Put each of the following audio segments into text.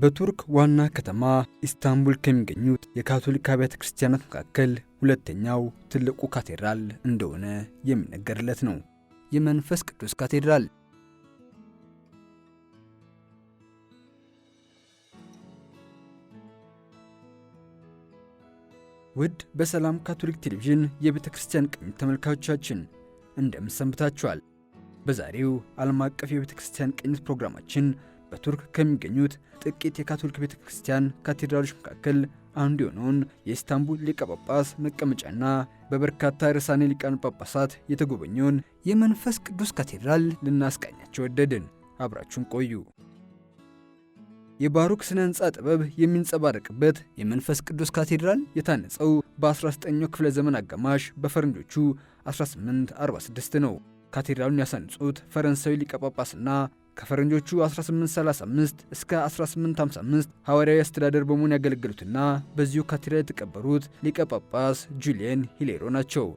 በቱርክ ዋና ከተማ ኢስታንቡል ከሚገኙት የካቶሊክ አብያተ ክርስቲያናት መካከል ሁለተኛው ትልቁ ካቴድራል እንደሆነ የሚነገርለት ነው። የመንፈስ ቅዱስ ካቴድራል። ውድ በሰላም ካቶሊክ ቴሌቪዥን የቤተ ክርስቲያን ቅኝት ተመልካቾቻችን እንደምን ሰንብታችኋል? በዛሬው ዓለም አቀፍ የቤተ ክርስቲያን ቅኝት ፕሮግራማችን በቱርክ ከሚገኙት ጥቂት የካቶሊክ ቤተ ክርስቲያን ካቴድራሎች መካከል አንዱ የሆነውን የኢስታንቡል ሊቀ ጳጳስ መቀመጫና በበርካታ ርዕሳነ ሊቃነ ጳጳሳት የተጎበኘውን የመንፈስ ቅዱስ ካቴድራል ልናስቃኛቸው ወደድን። አብራችሁን ቆዩ። የባሮክ ስነ ሕንፃ ጥበብ የሚንጸባረቅበት የመንፈስ ቅዱስ ካቴድራል የታነጸው በ19ኛው ክፍለ ዘመን አጋማሽ በፈረንጆቹ 1846 ነው። ካቴድራሉን ያሳነጹት ፈረንሳዊ ሊቀ ጳጳስና ከፈረንጆቹ 1835 እስከ 1855 ሐዋርያዊ አስተዳደር በመሆን ያገለገሉትና በዚሁ ካቴድራል የተቀበሩት ሊቀ ጳጳስ ጁሊየን ሂሌሮ ናቸው።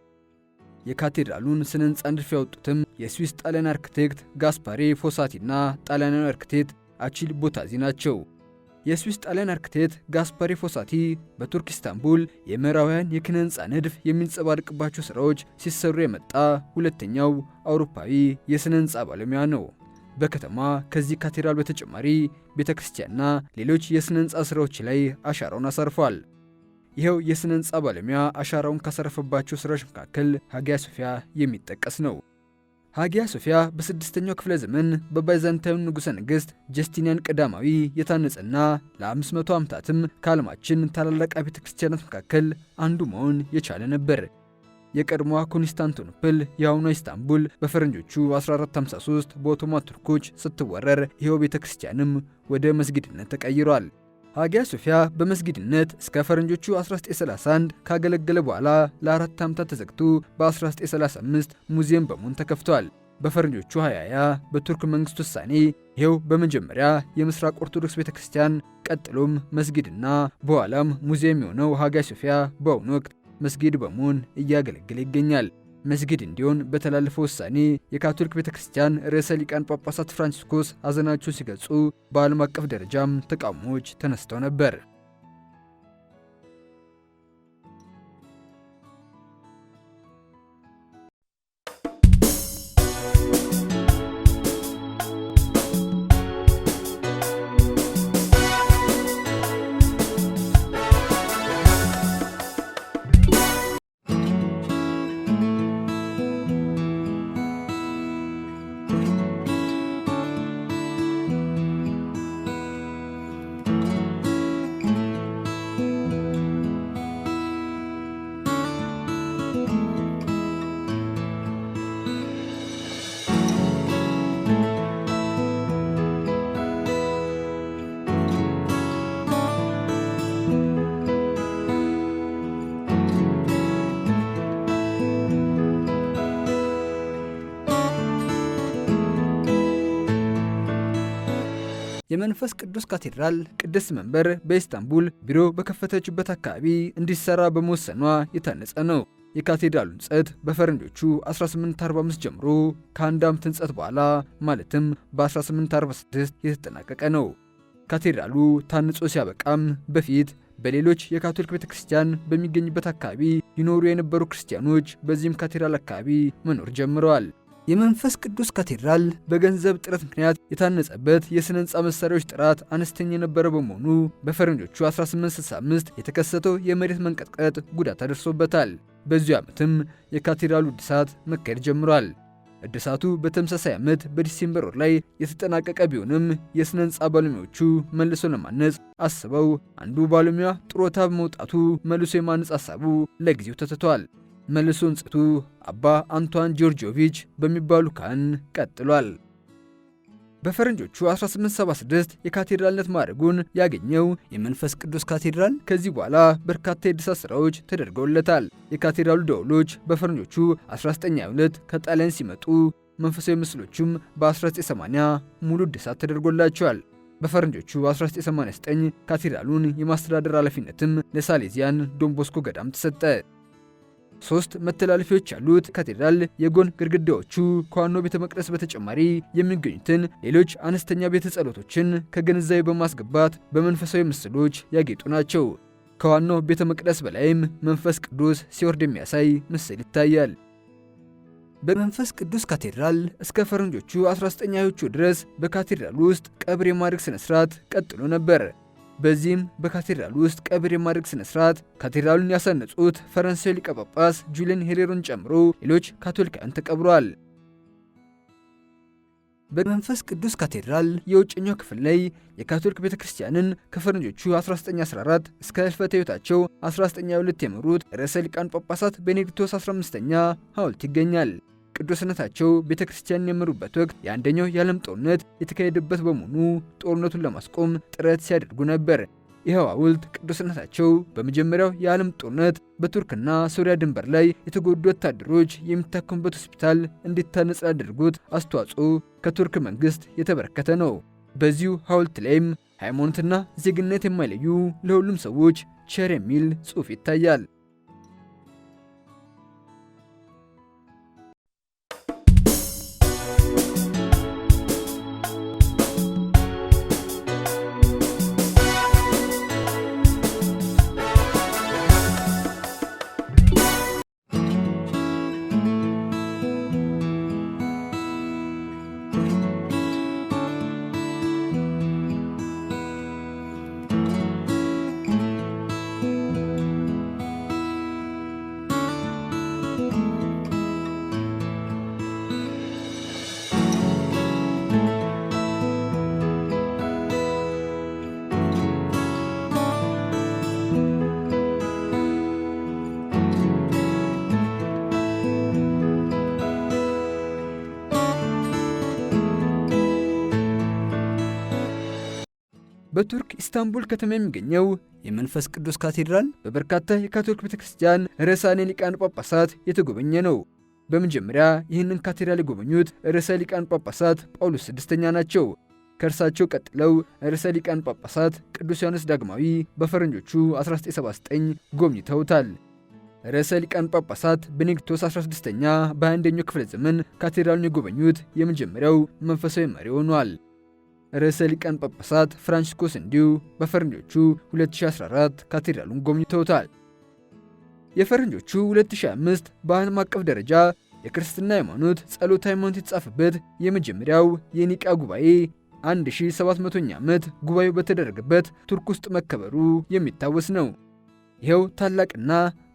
የካቴድራሉን ስነ ሕንፃ ንድፍ ያወጡትም የስዊስ ጣሊያን አርክቴክት ጋስፓሬ ፎሳቲና ጣሊያናዊ አርክቴክት አቺል ቦታዚ ናቸው። የስዊስ ጣሊያን አርክቴክት ጋስፓሬ ፎሳቲ በቱርክ ኢስታንቡል የምዕራባውያን የኪነ ሕንፃ ንድፍ የሚንጸባረቅባቸው ሥራዎች ሲሰሩ የመጣ ሁለተኛው አውሮፓዊ የስነ ሕንፃ ባለሙያ ነው። በከተማ ከዚህ ካቴድራል በተጨማሪ ቤተክርስቲያንና ሌሎች የስነ ሕንፃ ሥራዎች ላይ አሻራውን አሳርፏል። ይኸው የስነ ሕንፃ ባለሙያ አሻራውን ካሳረፈባቸው ሥራዎች መካከል ሃጊያ ሶፊያ የሚጠቀስ ነው። ሃጊያ ሶፊያ በ6ኛው ክፍለ ዘመን በባይዛንታዊው ንጉሠ ነገሥት ጀስቲኒያን ቀዳማዊ የታነጸና ለ500 ዓመታትም ከዓለማችን ታላላቅ ቤተ ክርስቲያናት መካከል አንዱ መሆን የቻለ ነበር። የቀድሞዋ ኮንስታንቲኖፕል የአሁኗ ኢስታንቡል በፈረንጆቹ 1453 በኦቶማን ቱርኮች ስትወረር ይኸው ቤተ ክርስቲያንም ወደ መስጊድነት ተቀይሯል። ሃጊያ ሶፊያ በመስጊድነት እስከ ፈረንጆቹ 1931 ካገለገለ በኋላ ለ4 ዓመታት ተዘግቶ በ1935 ሙዚየም በመሆን ተከፍቷል። በፈረንጆቹ 2020 በቱርክ መንግሥት ውሳኔ ይኸው በመጀመሪያ የምስራቅ ኦርቶዶክስ ቤተ ክርስቲያን ቀጥሎም መስጊድና በኋላም ሙዚየም የሆነው ሃጊያ ሶፊያ በአሁኑ ወቅት መስጊድ በመሆን እያገለገለ ይገኛል። መስጊድ እንዲሆን በተላለፈው ውሳኔ የካቶሊክ ቤተክርስቲያን ርዕሰ ሊቃነ ጳጳሳት ፍራንሲስኮስ ሐዘናቸውን ሲገልጹ በዓለም አቀፍ ደረጃም ተቃውሞዎች ተነስተው ነበር። የመንፈስ ቅዱስ ካቴድራል ቅድስት መንበር በኢስታንቡል ቢሮ በከፈተችበት አካባቢ እንዲሰራ በመወሰኗ የታነጸ ነው። የካቴድራሉ ሕንጸት በፈረንጆቹ 1845 ጀምሮ ከአንድ ዓመት ሕንጸት በኋላ ማለትም በ1846 የተጠናቀቀ ነው። ካቴድራሉ ታንጾ ሲያበቃም በፊት በሌሎች የካቶሊክ ቤተክርስቲያን በሚገኝበት አካባቢ ይኖሩ የነበሩ ክርስቲያኖች በዚህም ካቴድራል አካባቢ መኖር ጀምረዋል። የመንፈስ ቅዱስ ካቴድራል በገንዘብ ጥረት ምክንያት የታነጸበት የስነ ሕንፃ መሳሪያዎች ጥራት አነስተኛ የነበረ በመሆኑ በፈረንጆቹ 1865 የተከሰተው የመሬት መንቀጥቀጥ ጉዳት አደርሶበታል። በዚሁ ዓመትም የካቴድራሉ እድሳት መካሄድ ጀምሯል። እድሳቱ በተመሳሳይ ዓመት በዲሴምበር ወር ላይ የተጠናቀቀ ቢሆንም የስነ ሕንፃ ባለሙያዎቹ መልሶ ለማነጽ አስበው አንዱ ባለሙያ ጡረታ በመውጣቱ መልሶ የማነጽ ሐሳቡ ለጊዜው ተትቷል። መልሶ ሕንጸቱ አባ አንቷን ጆርጂዮቪች በሚባሉ ካህን ቀጥሏል። በፈረንጆቹ 1876 የካቴድራልነት ማዕረጉን ያገኘው የመንፈስ ቅዱስ ካቴድራል ከዚህ በኋላ በርካታ የእድሳት ሥራዎች ተደርገውለታል። የካቴድራሉ ደወሎች በፈረንጆቹ 1922 ከጣሊያን ሲመጡ መንፈሳዊ ምስሎቹም በ1980 ሙሉ እድሳት ተደርጎላቸዋል። በፈረንጆቹ 1989 ካቴድራሉን የማስተዳደር ኃላፊነትም ለሳሌዚያን ዶን ቦስኮ ገዳም ተሰጠ። 3 መተላለፊያዎች ያሉት ካቴድራል የጎን ግድግዳዎቹ ከዋናው ቤተ መቅደስ በተጨማሪ የሚገኙትን ሌሎች አነስተኛ ቤተ ጸሎቶችን ከግንዛቤ በማስገባት በመንፈሳዊ ምስሎች ያጌጡ ናቸው። ከዋናው ቤተ መቅደስ በላይም መንፈስ ቅዱስ ሲወርድ የሚያሳይ ምስል ይታያል። በመንፈስ ቅዱስ ካቴድራል እስከ ፈረንጆቹ 1920ዎቹ ድረስ በካቴድራል ውስጥ ቀብር የማድረግ ስነ ስርዓት ቀጥሎ ነበር። በዚህም በካቴድራል ውስጥ ቀብር የማድረግ ስነ ስርዓት ካቴድራሉን ያሳነጹት ፈረንሳዊ ሊቀ ጳጳስ ጁሊየን ሄሬሮን ጨምሮ ሌሎች ካቶሊካውያን ተቀብረዋል። በመንፈስ ቅዱስ ካቴድራል የውጭኛው ክፍል ላይ የካቶሊክ ቤተክርስቲያንን ከፈረንጆቹ 1914 እስከ ሕልፈተ ሕይወታቸው 1922 የመሩት ርዕሰ ሊቃነ ጳጳሳት ቤኔዲክቶስ 15ኛ ሐውልት ይገኛል። ቅዱስነታቸው ቤተክርስቲያንን የመሩበት ወቅት የአንደኛው የዓለም ጦርነት የተካሄደበት በመሆኑ ጦርነቱን ለማስቆም ጥረት ሲያደርጉ ነበር። ይኸው ሐውልት ቅዱስነታቸው በመጀመሪያው የዓለም ጦርነት በቱርክና ሶሪያ ድንበር ላይ የተጎዱ ወታደሮች የሚታከሙበት ሆስፒታል እንዲታነጽ ላደረጉት አስተዋጽኦ ከቱርክ መንግስት የተበረከተ ነው። በዚሁ ሐውልት ላይም ሃይማኖትና ዜግነት የማይለዩ ለሁሉም ሰዎች ቸር የሚል ጽሑፍ ይታያል። በቱርክ ኢስታንቡል ከተማ የሚገኘው የመንፈስ ቅዱስ ካቴድራል በበርካታ የካቶሊክ ቤተክርስቲያን ርዕሳነ ሊቃነ ጳጳሳት የተጎበኘ ነው። በመጀመሪያ ይህንን ካቴድራል የጎበኙት ርዕሰ ሊቃነ ጳጳሳት ጳውሎስ ስድስተኛ ናቸው። ከእርሳቸው ቀጥለው ርዕሰ ሊቃነ ጳጳሳት ቅዱስ ዮሐንስ ዳግማዊ በፈረንጆቹ 1979 ጎብኝተውታል። ርዕሰ ሊቃነ ጳጳሳት ቤኔዲክቶስ 16ኛ በ21ኛው ክፍለ ዘመን ካቴድራሉን የጎበኙት የመጀመሪያው መንፈሳዊ መሪ ሆኗል። ርዕሰ ሊቃነ ጳጳሳት ፍራንቺስኮስ እንዲሁ በፈረንጆቹ 2014 ካቴድራሉን ጎብኝተውታል። የፈረንጆቹ 2005 በዓለም አቀፍ ደረጃ የክርስትና ሃይማኖት ጸሎተ ሃይማኖት የተጻፈበት የመጀመሪያው የኒቅያ ጉባኤ 1700ኛ ዓመት ጉባኤው በተደረገበት ቱርክ ውስጥ መከበሩ የሚታወስ ነው። ይኸው ታላቅና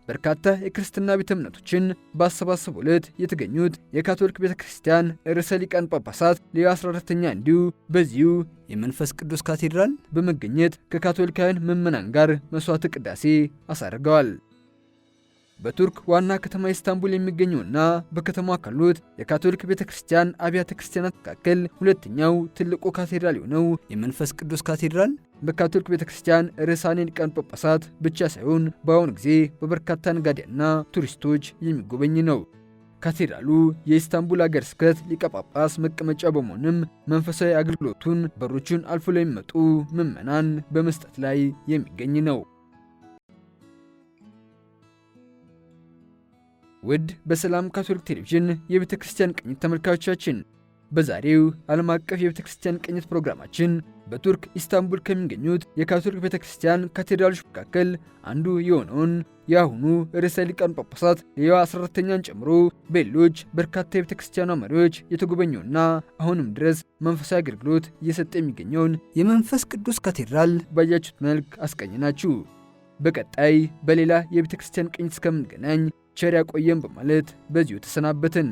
በርካታ የክርስትና ቤተ እምነቶችን ባሰባሰቡ ዕለት የተገኙት የካቶሊክ ቤተ ክርስቲያን ርዕሰ ሊቃነ ጳጳሳት ሌዮ 14ኛ እንዲሁ በዚሁ የመንፈስ ቅዱስ ካቴድራል በመገኘት ከካቶሊካውያን ምዕመናን ጋር መስዋዕተ ቅዳሴ አሳርገዋል። በቱርክ ዋና ከተማ ኢስታንቡል የሚገኘውና በከተማዋ ካሉት የካቶሊክ ቤተ ክርስቲያን አብያተ ክርስቲያናት መካከል ሁለተኛው ትልቁ ካቴድራል የሆነው የመንፈስ ቅዱስ ካቴድራል በካቶሊክ ቤተ ክርስቲያን ርዕሳነ ሊቃነ ጳጳሳት ብቻ ሳይሆን በአሁኑ ጊዜ በበርካታ ነጋዴያንና ቱሪስቶች የሚጎበኝ ነው። ካቴድራሉ የኢስታንቡል ሀገረ ስብከት ሊቀ ጳጳስ መቀመጫ በመሆንም መንፈሳዊ አገልግሎቱን በሮቹን አልፎ ለሚመጡ ምዕመናን በመስጠት ላይ የሚገኝ ነው። ውድ በሰላም ካቶሊክ ቴሌቪዥን የቤተ ክርስቲያን ቅኝት ተመልካቾቻችን በዛሬው ዓለም አቀፍ የቤተ ክርስቲያን ቅኝት ፕሮግራማችን በቱርክ ኢስታንቡል ከሚገኙት የካቶሊክ ቤተ ክርስቲያን ካቴድራሎች መካከል አንዱ የሆነውን የአሁኑ ርዕሰ ሊቃነ ጳጳሳት ሌዮ 14ኛን ጨምሮ በሌሎች በርካታ የቤተ ክርስቲያኗ መሪዎች የተጎበኘውና አሁንም ድረስ መንፈሳዊ አገልግሎት እየሰጠ የሚገኘውን የመንፈስ ቅዱስ ካቴድራል ባያችሁት መልክ አስቀኝናችሁ። በቀጣይ በሌላ የቤተ ክርስቲያን ቅኝት እስከምንገናኝ ቸር ያቆየን በማለት በዚሁ ተሰናበትን።